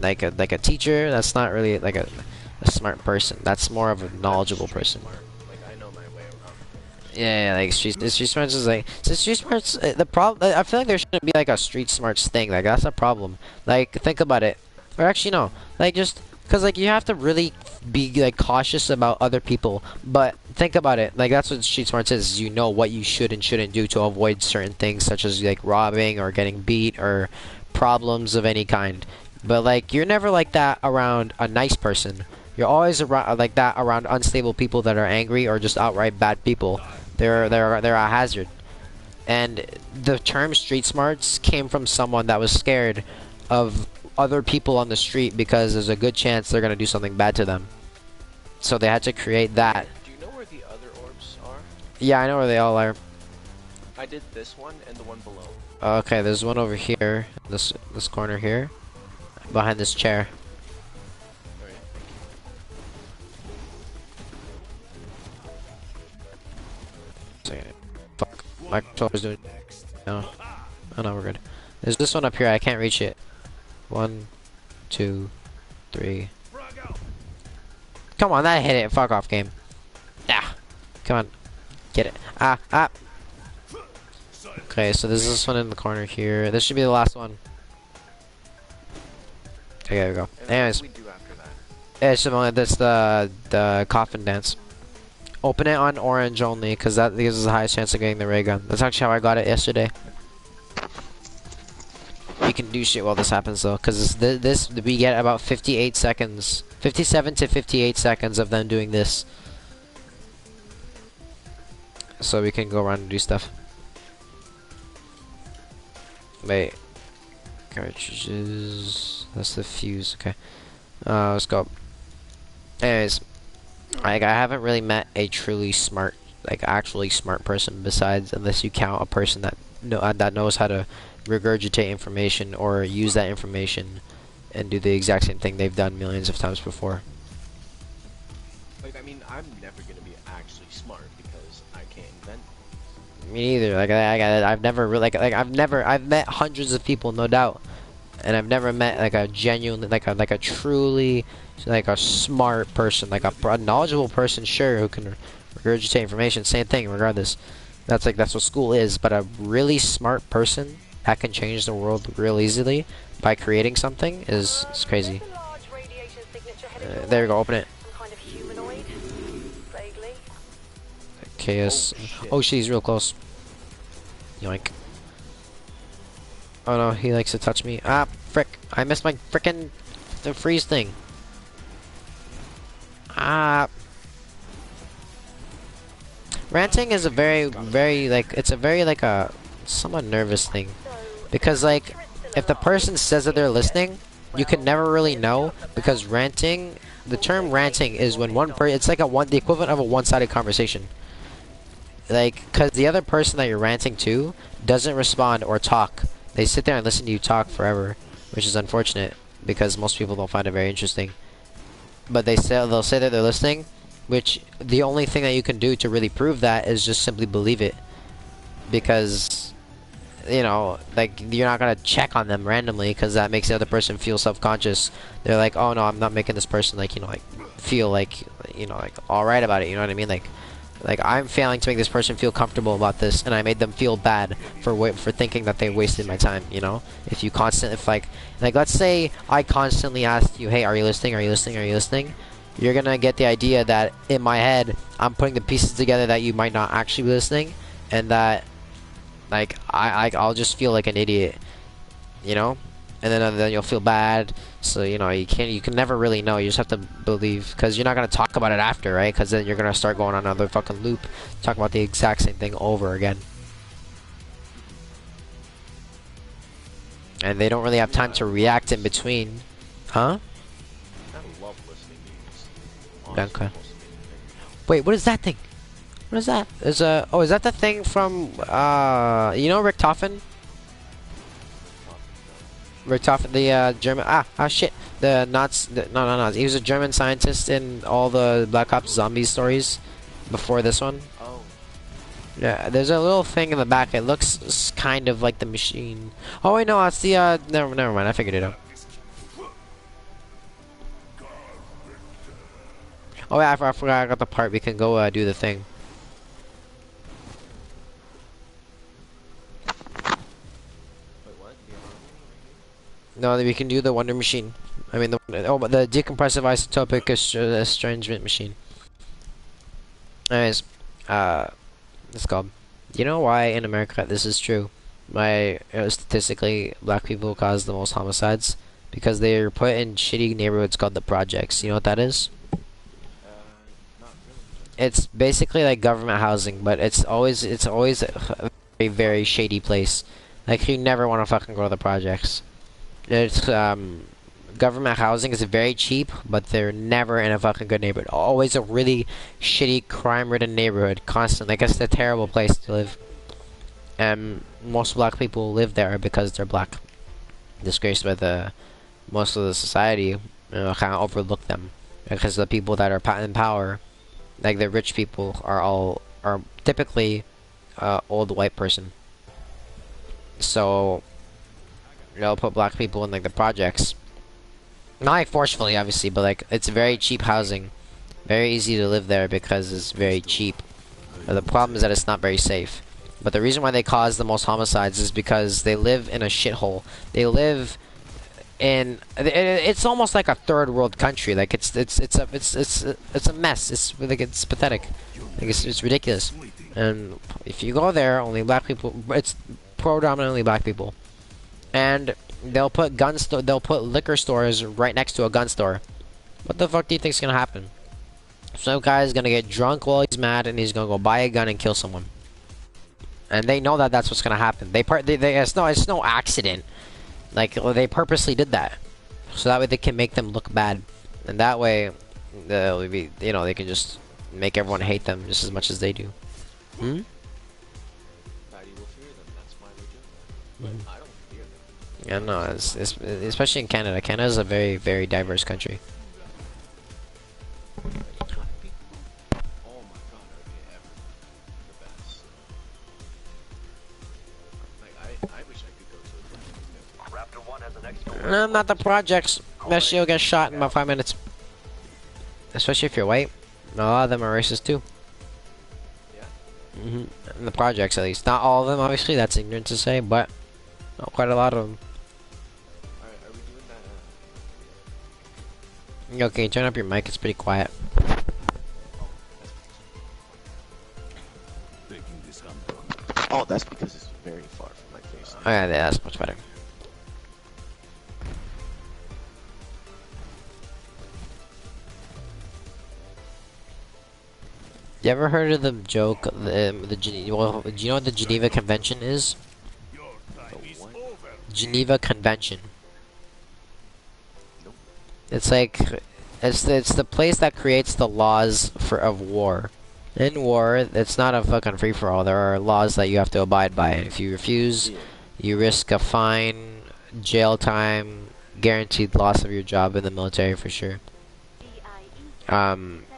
Like a teacher, that's not really like a smart person. That's more of a knowledgeable person. Like, I know my way around. Yeah, like street smarts is like, so street smarts. The problem, I feel like there shouldn't be like a street smarts thing. Like, that's a problem. Like, think about it. Or actually, no. Like, just because like you have to really be like cautious about other people. But think about it. Like, that's what street smarts is. You know what you should and shouldn't do to avoid certain things, such as like robbing or getting beat or problems of any kind. But like, you're never like that around a nice person. You're always around like that around unstable people that are angry or just outright bad people. They're a hazard. And the term street smarts came from someone that was scared of other people on the street because there's a good chance they're gonna do something bad to them. So they had to create that. Do you know where the other orbs are? Yeah, I know where they all are. I did this one and the one below. Okay, there's one over here, this corner here, behind this chair. Fuck, my controller's doing. No, oh no, we're good. There's this one up here. I can't reach it. 1, 2, 3. Come on, that hit it. Fuck off, game. Ah, come on, get it. Ah. Okay, so there's this one in the corner here. This should be the last one. Okay, there we go. And Anyways, what do we do after that? it's that's the coffin dance. Open it on orange only, because that gives us the highest chance of getting the ray gun. That's actually how I got it yesterday. We can do shit while this happens though, because this we get about 58 seconds, 57 to 58 seconds of them doing this. So we can go around and do stuff. Wait. Cartridges. That's the fuse. Okay. Let's go. Anyways, like, I haven't really met a truly smart, like actually smart person, besides, unless you count a person that knows how to regurgitate information or use that information and do the exact same thing they've done millions of times before. Like, I mean, I'm never gonna be actually smart because I can't invent. Me neither. Like I've never really I've met hundreds of people, no doubt, and I've never met like a genuine like a truly like a smart person, like a knowledgeable person, sure, who can regurgitate information. Same thing, regardless. That's what school is. But a really smart person that can change the world real easily by creating something is crazy. There we go. Open it. Chaos. Oh, she's real close. Yoink. Oh no, he likes to touch me. Ah, frick. I missed my frickin' the freeze thing. Ah. Ranting is a very, like, it's a very, like, a somewhat nervous thing. Because, like, if the person says that they're listening, you can never really know. Because ranting, the term ranting is when one person, it's like the equivalent of a one-sided conversation. Like, cause the other person that you're ranting to doesn't respond or talk. They sit there and listen to you talk forever, which is unfortunate because most people don't find it very interesting. But they'll say that they're listening, which the only thing that you can do to really prove that is just simply believe it, because you know, like, you're not gonna check on them randomly because that makes the other person feel self-conscious. They're like, oh no, I'm not making this person like, you know, like feel like, you know, like all right about it. You know what I mean? Like I'm failing to make this person feel comfortable about this, and I made them feel bad for thinking that they wasted my time. You know, if you like let's say I constantly asked you, hey, are you listening? Are you listening? Are you listening? You're gonna get the idea that in my head I'm putting the pieces together that you might not actually be listening, and that like I'll just feel like an idiot, you know, and then you'll feel bad. So you know you can never really know. You just have to believe, because you're not gonna talk about it after, right? Because then you're gonna start going on another fucking loop, talk about the exact same thing over again. And they don't really have time to react in between, huh? I love listening to you. Okay. Wait, what is that thing? What is that? Is that the thing from you know Rick Toffin? Rick Toffin, the German shit. The Nazi, no. He was a German scientist in all the Black Ops Zombies stories before this one. Oh. Yeah, there's a little thing in the back. It looks kind of like the machine. Oh wait, no, it's the never mind. I figured it out. Oh yeah, I forgot. I got the part. We can go do the thing. No, we can do the Wonder Machine. I mean, the decompressive isotopic estrangement machine. Anyways, it's called. You know why in America this is true? Why statistically black people cause the most homicides? Because they are put in shitty neighborhoods called the projects. You know what that is? Not really. It's basically like government housing, but it's always a very, very shady place. Like, you never want to fucking go to the projects. It's government housing is very cheap, but they're never in a fucking good neighborhood. Always a really shitty, crime-ridden neighborhood, constantly. Like, it's a terrible place to live. And most black people live there because they're black. Disgraced by most of the society, you know, kind of overlook them because the people that are in power, like the rich people, are typically old white person. So they'll put black people in like the projects, not like forcefully, obviously, but like it's very cheap housing, very easy to live there because it's very cheap. But the problem is that it's not very safe. But the reason why they cause the most homicides is because they live in a shithole. They live in it's almost like a third world country. Like it's a mess. It's like it's pathetic. Like it's ridiculous. And if you go there, only black people. It's predominantly black people. And they'll put they'll put liquor stores right next to a gun store. What the fuck do you think's gonna happen? Some guy's gonna get drunk while he's mad, and he's gonna go buy a gun and kill someone. And they know that that's what's gonna happen. It's no accident. Like, they purposely did that, so that way they can make them look bad, and that way they'll be, you know, they can just make everyone hate them just as much as they do. Hmm. Patty will fear them. That's why they do that. But I don't fear them. Yeah, no, it's especially in Canada. Canada is a very, very diverse country. Like 20 people? Oh my god, okay, ever. The best. Like, I wish I could go to a project. Raptor 1 has an extra Not the projects. That shit will get shot in about 5 minutes. Especially if you're white. A lot of them are racist too. Yeah? In the projects, at least. Not all of them, obviously. That's ignorant to say, but quite a lot of them. Alright, are we doing that? Yo, can you turn up your mic? It's pretty quiet. Oh, that's because it's very far from my face. Oh yeah, that's much better. You ever heard of the joke? Well, do you know what the Geneva Convention is? Geneva Convention. Nope. It's like it's the place that creates the laws of war. In war, it's not a fucking free for all. There are laws that you have to abide by. If you refuse, Yeah. you risk a fine, jail time, guaranteed loss of your job in the military for sure.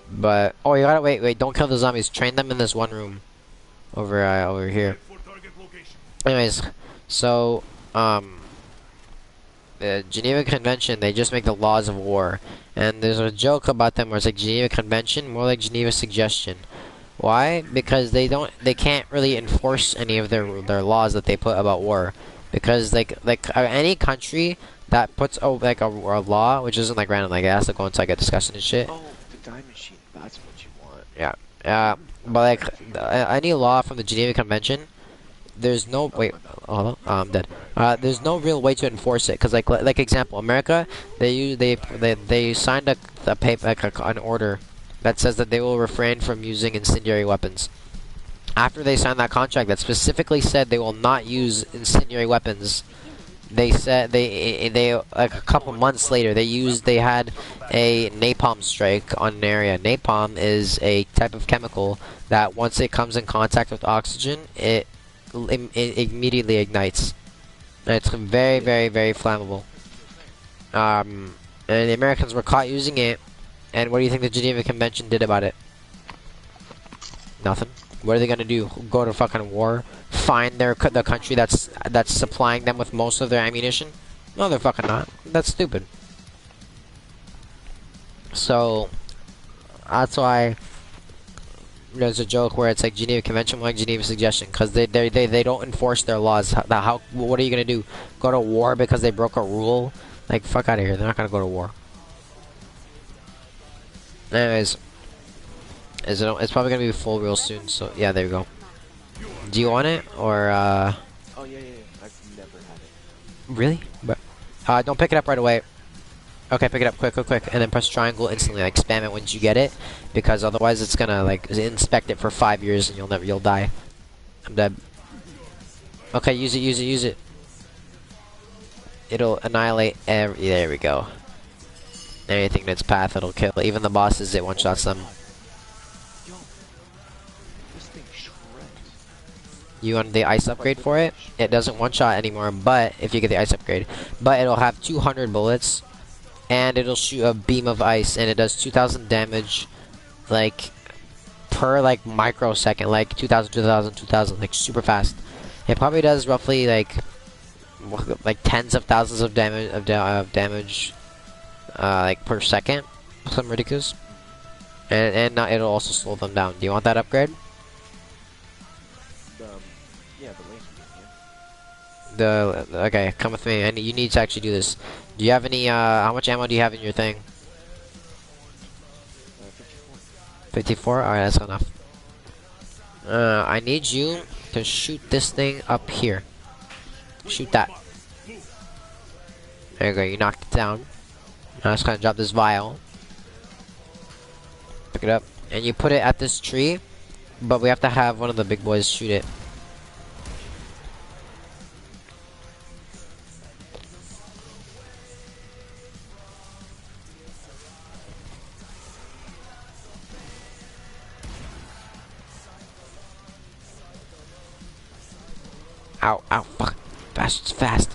But oh, you gotta wait! Don't kill the zombies. Train them in this one room, over here. Anyways, so the Geneva Convention, they just make the laws of war, and there's a joke about them where it's like Geneva Convention, more like Geneva Suggestion. Why? Because they can't really enforce any of their laws that they put about war, because like any country that puts a law, which isn't like random, like it has to go into like a discussion and shit. Oh, the time machine. That's what you want. Yeah. But like any law from the Geneva Convention, there's no hold on, I'm dead. There's no real way to enforce it, because like example, America, they signed a paper, like an order that says that they will refrain from using incendiary weapons. After they signed that contract that specifically said they will not use incendiary weapons, they said they like a couple months later they had a napalm strike on an area. Napalm is a type of chemical that once it comes in contact with oxygen, it immediately ignites. And it's very, very, very flammable. And the Americans were caught using it. And what do you think the Geneva Convention did about it? Nothing. What are they gonna do? Go to fucking war? Find the country that's supplying them with most of their ammunition? No, they're fucking not. That's stupid. So that's why there's a joke where it's like Geneva Convention, like Geneva Suggestion, because they don't enforce their laws. What are you gonna do? Go to war because they broke a rule? Like, fuck out of here. They're not gonna go to war. Anyways, it's probably gonna be full real soon. So yeah, there you go. Do you want it or Oh yeah. I've never had it. really? But don't pick it up right away. Okay, pick it up quick, and then press triangle instantly. Like spam it once you get it, because otherwise it's gonna like inspect it for 5 years and you'll die. I'm dead. Okay, use it. It'll annihilate every. There we go. Anything in its path, it'll kill. Even the bosses, it one shots them. Yo, this thing shreds. You want the ice upgrade for it? It doesn't one shot anymore, but if you get the ice upgrade, but it'll have 200 bullets. And it'll shoot a beam of ice, and it does 2,000 damage, like, per, like, microsecond, like, 2,000, like, super fast. It probably does roughly, like tens of thousands of damage, like, per second. Something ridiculous. And now it'll also slow them down. Do you want that upgrade? Yeah, the laser beam, yeah. Okay, come with me. You need to actually do this. Do you have any, how much ammo do you have in your thing? 54. 54? Alright, that's enough. I need you to shoot this thing up here. Shoot that. There you go, you knocked it down. Now I'm just gonna drop this vial. Pick it up. And you put it at this tree, but we have to have one of the big boys shoot it. Ow, fuck. Fast.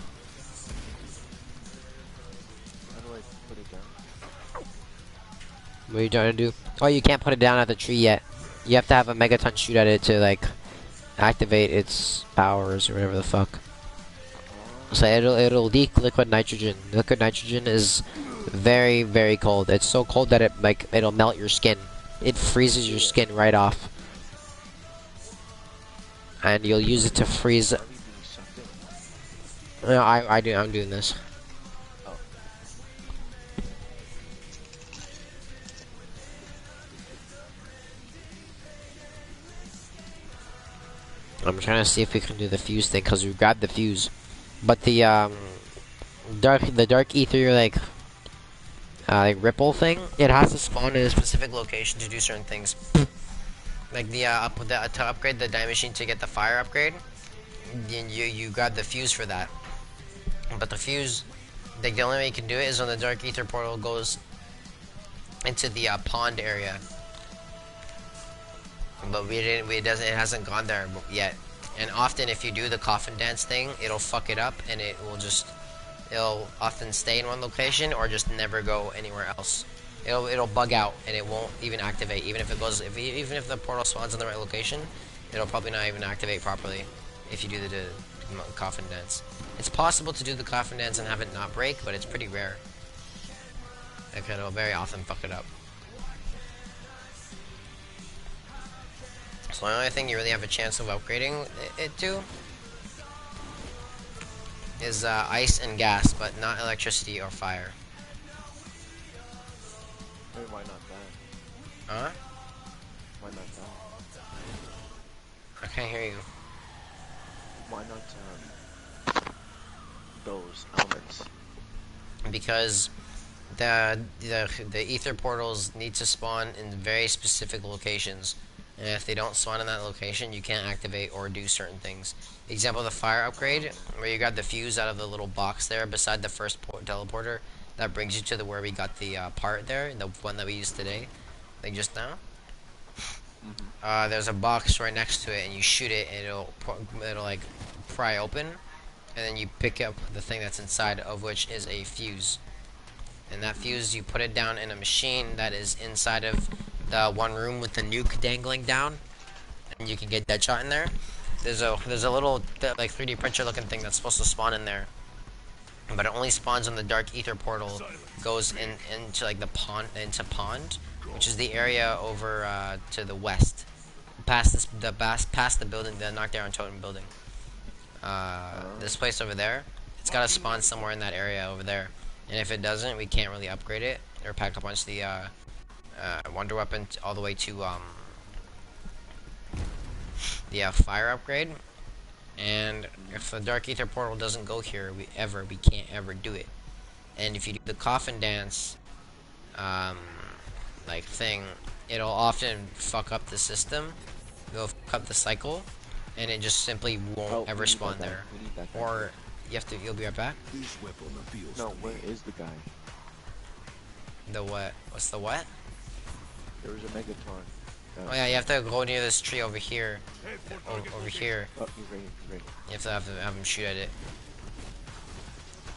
What are you trying to do? Oh, you can't put it down at the tree yet. You have to have a megaton shoot at it to like activate its powers or whatever the fuck. So it'll leak liquid nitrogen. Liquid nitrogen is very, very cold. It's so cold that it'll melt your skin. It freezes your skin right off. And you'll use it to freeze. No, I'm doing this. I'm trying to see if we can do the fuse thing because we grabbed the fuse, but the dark ether like ripple thing, it has to spawn in a specific location to do certain things. Like to upgrade the dye machine to get the fire upgrade, you grab the fuse for that. But the fuse, like the only way you can do it is when the dark ether portal goes into the pond area. But it hasn't gone there yet. And often if you do the coffin dance thing, it'll fuck it up and it'll often stay in one location or just never go anywhere else. It'll bug out and it won't even activate. Even if the portal spawns in the right location, it'll probably not even activate properly if you do the coffin dance. It's possible to do the coffin dance and have it not break, but it's pretty rare. Like it'll very often fuck it up. So the only thing you really have a chance of upgrading it to is ice and gas, but not electricity or fire. Wait, why not that? Huh? Why not that? I can't hear you. Why not those elements? Because the ether portals need to spawn in very specific locations. And if they don't spawn in that location, you can't activate or do certain things. Example, the fire upgrade, where you grab the fuse out of the little box there beside the first teleporter, that brings you to where we got the part there, the one that we used today, like just now. There's a box right next to it, and you shoot it, and it'll like pry open, and then you pick up the thing that's inside, of which is a fuse. And that fuse, you put it down in a machine that is inside of the one room with the nuke dangling down, and you can get Deadshot in there. There's a little like 3D printer looking thing that's supposed to spawn in there, but it only spawns when the dark ether portal goes into like the pond, which is the area over to the west, past the building, the Knockdown Totem building. This place over there, it's gotta spawn somewhere in that area over there, and if it doesn't, we can't really upgrade it or pack up onto the Wonder Weapon all the way to the fire upgrade. And if the Dark Ether portal doesn't go here, we can't ever do it. And if you do the coffin dance like thing, it'll often fuck up the system. It'll fuck up the cycle, and it just simply won't ever spawn there. Or you'll be right back. No, where is the guy? The what? What's the what? There was a Megatron. Oh yeah, you have to go near this tree over here. Over here. Oh, he's right. You have to have him shoot at it.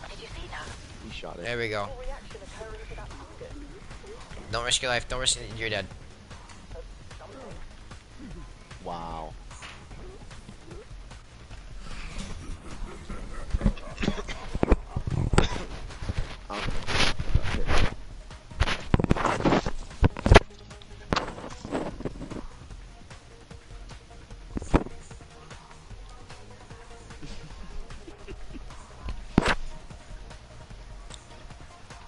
Did you see that? He shot it. There we go. Reaction occurring to that target. Don't risk your life. Don't risk it. You're dead. Wow.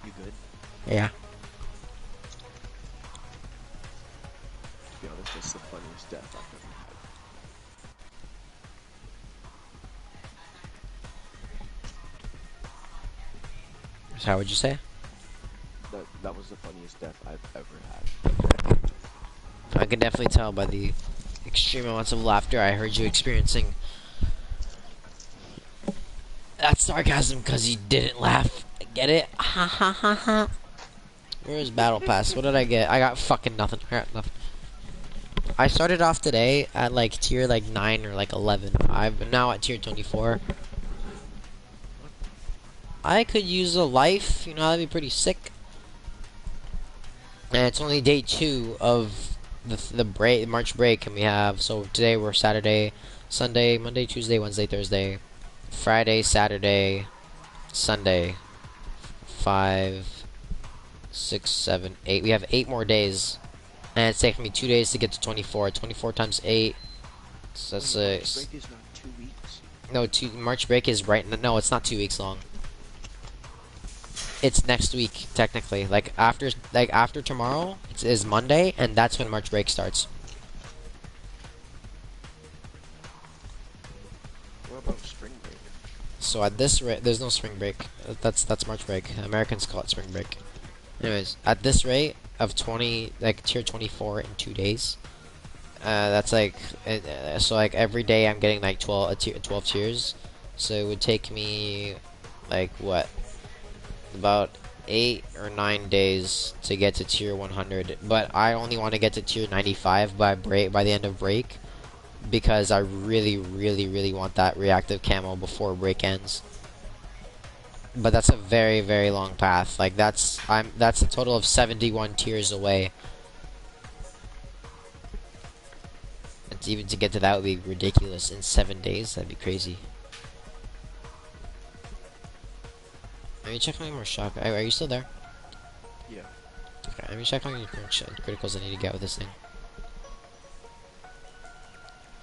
You good? Yeah. To be honest, that's the funniest death I've ever had. So how would you say? That was the funniest death I've ever had. I can definitely tell by the extreme amounts of laughter I heard you experiencing. That's sarcasm because you didn't laugh. Get it? Ha ha ha ha. Where's Battle Pass? What did I get? I got fucking nothing. I got nothing. I started off today at like tier like 9 or like 11. I'm now at tier 24. I could use a life, you know, that'd be pretty sick. And it's only day 2 of the break, March break, and we have, so today we're Saturday, Sunday, Monday, Tuesday, Wednesday, Thursday, Friday, Saturday, Sunday, 5, 6, 7, 8. We have 8 more days, and it's taking me 2 days to get to 24. 24 times 8, so that's Break is not 2 weeks. no, March break is right. No, it's not 2 weeks long. It's next week technically. Like after tomorrow is Monday, and that's when March break starts. What about spring break? So at this rate, there's no spring break. That's March break. Americans call it spring break. Anyways, at this rate of 20, like tier 24 in 2 days, that's like so like every day I'm getting like 12 tiers. So it would take me like what, about 8 or 9 days to get to tier 100. But I only want to get to tier 95 by the end of break, because I really want that reactive camo before break ends. But that's a very long path. Like that's a total of 71 tiers away. And even to get to that would be ridiculous in 7 days. That'd be crazy. Let me check how many more shock. Are you still there? Yeah. Okay, let me check how many criticals I need to get with this thing.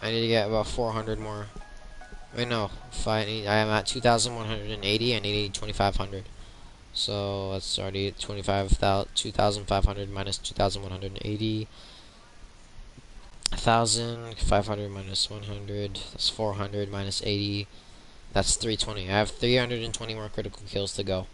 I need to get about 400 more. Wait, no. I am at 2,180. I need 2,500. So let's already 2,500 minus 2,180. 1,500 minus 100. That's 400 minus 80. That's 320. I have 320 more critical kills to go.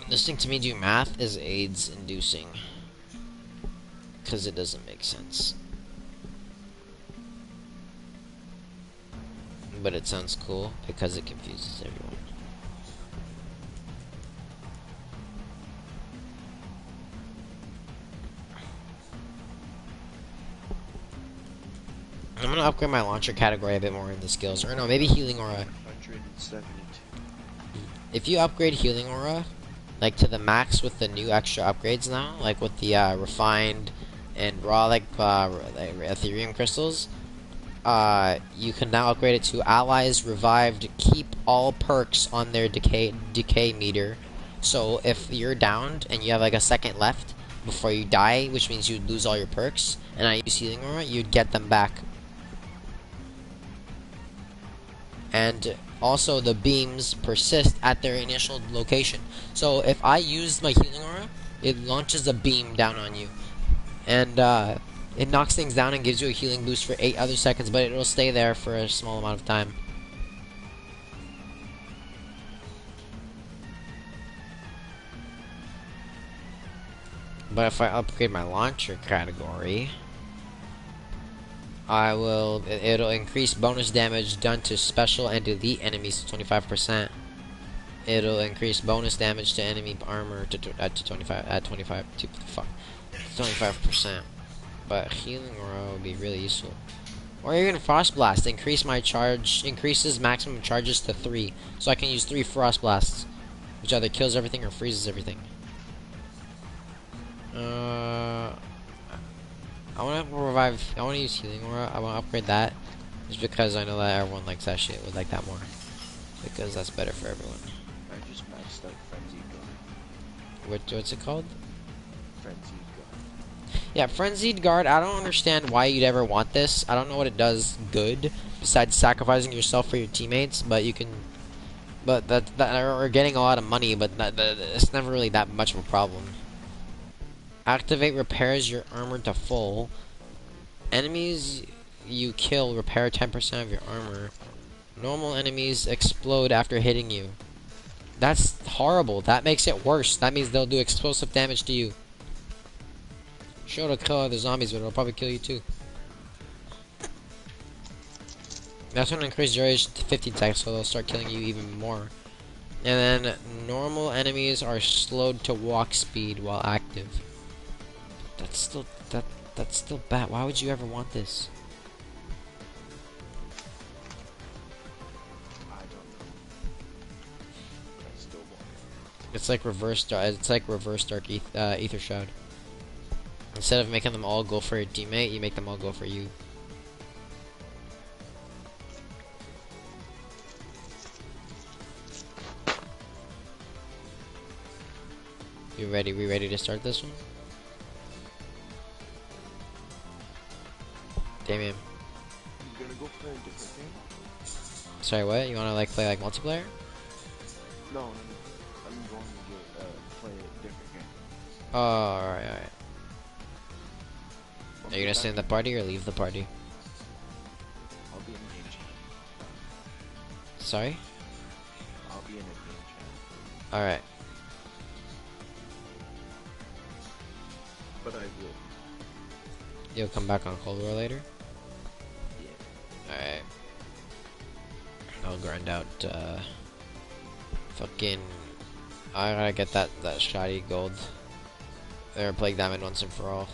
Listening to me do math is AIDS inducing, because it doesn't make sense. But it sounds cool because it confuses everyone. I'm gonna upgrade my launcher category a bit more in the skills. Or no, maybe healing aura. 172. If you upgrade healing aura, like to the max with the new extra upgrades now, like with the refined and raw Ethereum crystals, you can now upgrade it to allies revived keep all perks on their decay meter. So if you're downed and you have like a second left before you die, which means you'd lose all your perks, and I use healing aura, you'd get them back. And also the beams persist at their initial location. So if I use my healing aura, it launches a beam down on you, and it knocks things down and gives you a healing boost for 8 other seconds, but it will stay there for a small amount of time. But if I upgrade my launcher category, it'll increase bonus damage done to special and elite enemies to 25%. It'll increase bonus damage to enemy armor to 25%. But healing aura would be really useful. Or even Frost Blast, increases maximum charges to 3. So I can use 3 Frost Blasts, which either kills everything or freezes everything. I want to use healing aura. I want to upgrade that, just because I know that everyone likes that shit, would like that more, because that's better for everyone. I just maxed out Frenzied Guard. What's it called? Frenzied Guard. Yeah, Frenzied Guard. I don't understand why you'd ever want this. I don't know what it does good besides sacrificing yourself for your teammates. But you can, or getting a lot of money. But it's never really that much of a problem. Activate repairs your armor to full. Enemies you kill repair 10% of your armor. Normal enemies explode after hitting you. That's horrible. That makes it worse. That means they'll do explosive damage to you. Sure, it'll kill other zombies, but it'll probably kill you too. That's when increase duration to 50 attacks, so they'll start killing you even more. And then normal enemies are slowed to walk speed while active. That's still bad. Why would you ever want this? It's like reverse dark. It's like reverse dark ether shroud. Instead of making them all go for your teammate, you make them all go for you. You ready? We ready to start this one? Damien. You gonna go play a different game? Sorry, what? You wanna like play like multiplayer? No, no, no. I'm going to play a different game. Oh, alright, alright. Are you gonna stay in the party or leave the party? I'll be in the game chat. Sorry? I'll be in the game chat. Alright. But I will. You'll come back on Cold War later? Yeah. Alright. I'll grind out, fucking... I gotta get that shoddy gold. Or Plague Diamond once and for all.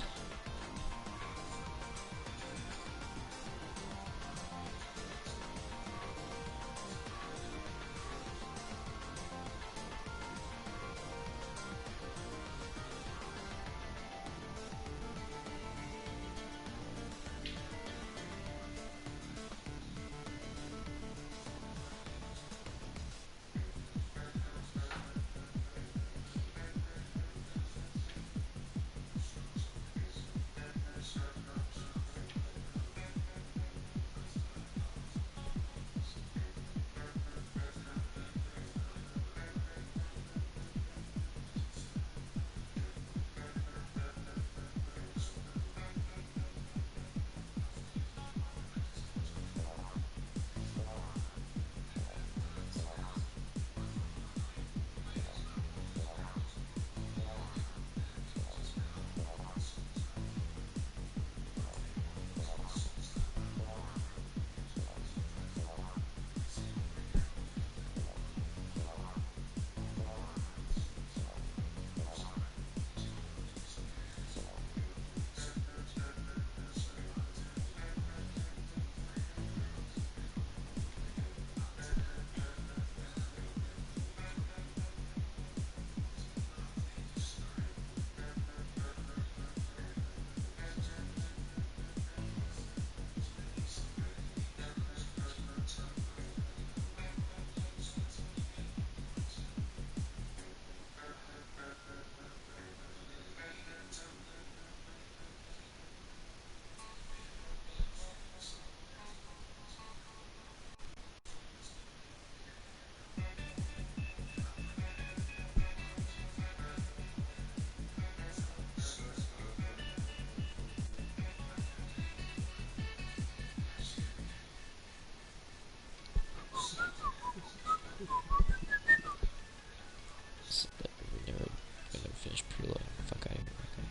We never gonna finish preloading. Fuck out of here. Okay.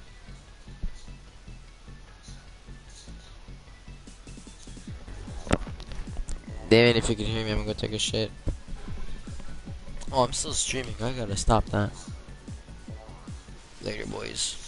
Damn it, if you can hear me, I'm gonna go take a shit. Oh, I'm still streaming. I gotta stop that. Later, boys.